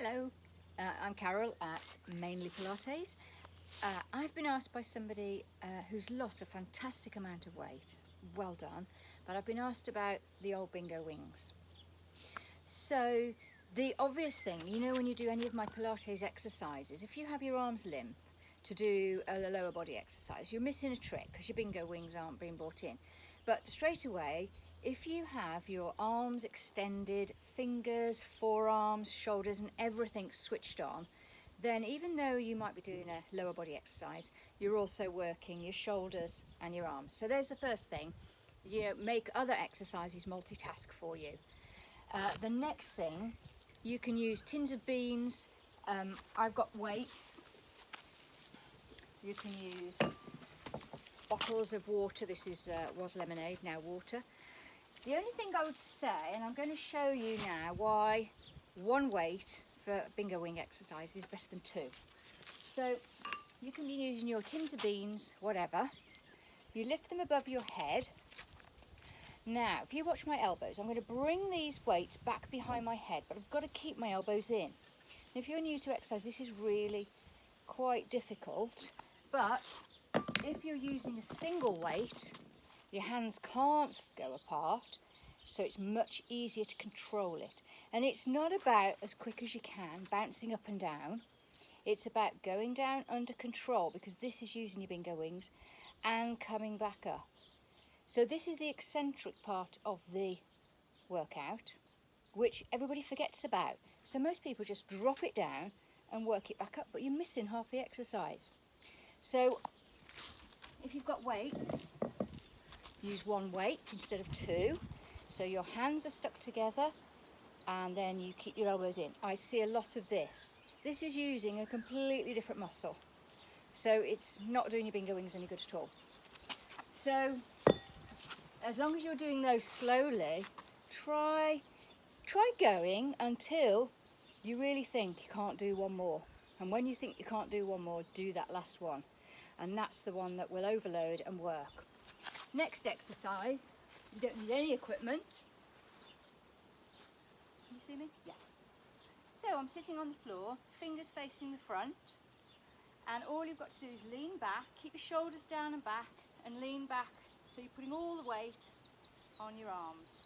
Hello, I'm Carol at Mainly Pilates. I've been asked by somebody who's lost a fantastic amount of weight. Well done. But I've been asked about the old bingo wings. So the obvious thing, when you do any of my Pilates exercises, if you have your arms limp to do a lower body exercise, you're missing a trick because your bingo wings aren't being brought in. But straight away, if you have your arms extended, fingers, forearms, shoulders and everything switched on, then even though you might be doing a lower body exercise, you're also working your shoulders and your arms. So there's the first thing. Make other exercises multitask for you. The next thing, you can use tins of beans. I've got weights. You can use bottles of water. This was lemonade, now water. The only thing I would say, and I'm going to show you now why one weight for bingo wing exercise is better than two. So you can be using your tins of beans, whatever. You lift them above your head. Now, if you watch my elbows, I'm going to bring these weights back behind my head, but I've got to keep my elbows in. And if you're new to exercise, this is really quite difficult, but if you're using a single weight, your hands can't go apart, so it's much easier to control it. And it's not about as quick as you can, bouncing up and down. It's about going down under control, because this is using your bingo wings, and coming back up. So this is the eccentric part of the workout, which everybody forgets about. So most people just drop it down and work it back up, but you're missing half the exercise. So if you've got weights, use one weight instead of two. So your hands are stuck together and then you keep your elbows in. I see a lot of this. This is using a completely different muscle. So it's not doing your bingo wings any good at all. So as long as you're doing those slowly, try going until you really think you can't do one more. And when you think you can't do one more, do that last one. And that's the one that will overload and work. Next exercise, you don't need any equipment. Can you see me? Yeah. So I'm sitting on the floor, fingers facing the front, and all you've got to do is lean back, keep your shoulders down and back, and lean back so you're putting all the weight on your arms.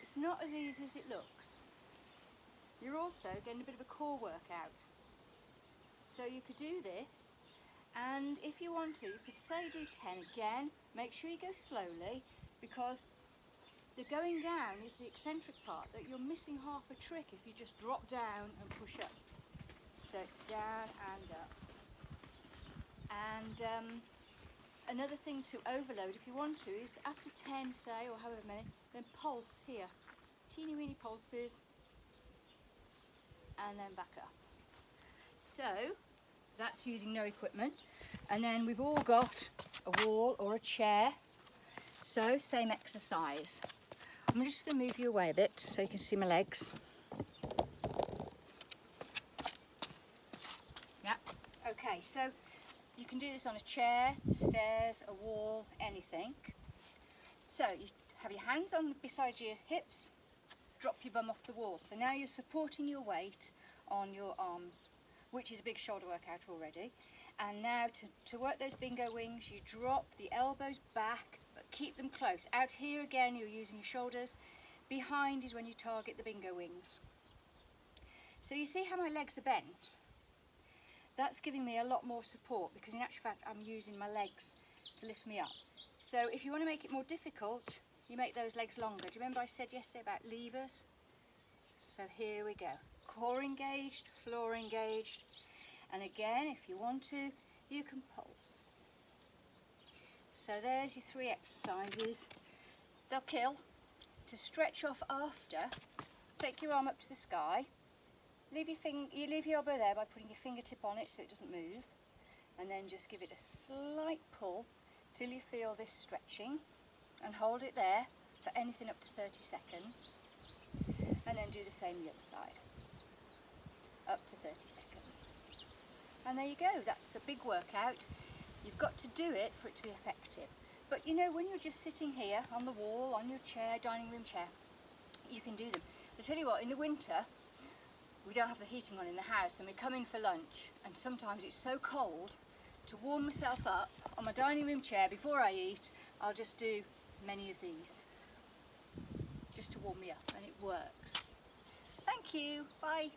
It's not as easy as it looks. You're also getting a bit of a core workout. So you could do this, and if you want to, you could say do 10 again. Make sure you go slowly, because the going down is the eccentric part that you're missing half a trick if you just drop down and push up. So it's down and up. And another thing to overload, if you want to, is after 10, say, or however many, then pulse here. Teeny weeny pulses, and then back up. So that's using no equipment. And then we've all got a wall or a chair. So same exercise. I'm just going to move you away a bit so you can see my legs. Yeah. Okay, so you can do this on a chair, stairs, a wall, anything. So you have your hands on beside your hips, drop your bum off the wall. So now you're supporting your weight on your arms, which is a big shoulder workout already. And now to work those bingo wings, you drop the elbows back, but keep them close. Out here again, you're using your shoulders. Behind is when you target the bingo wings. So you see how my legs are bent? That's giving me a lot more support, because in actual fact, I'm using my legs to lift me up. So if you want to make it more difficult, you make those legs longer. Do you remember I said yesterday about levers? So here we go. Core engaged, floor engaged. And again, if you want to, you can pulse. So there's your 3 exercises. They'll kill. To stretch off after, take your arm up to the sky. You leave your elbow there by putting your fingertip on it so it doesn't move. And then just give it a slight pull till you feel this stretching. And hold it there for anything up to 30 seconds. And then do the same the other side. Up to 30 seconds. And there you go, that's a big workout. You've got to do it for it to be effective. But when you're just sitting here on the wall, on your chair, dining room chair, you can do them. I tell you what, in the winter, we don't have the heating on in the house and we come in for lunch, and sometimes it's so cold. To warm myself up on my dining room chair before I eat, I'll just do many of these just to warm me up, and it works. Thank you. Bye.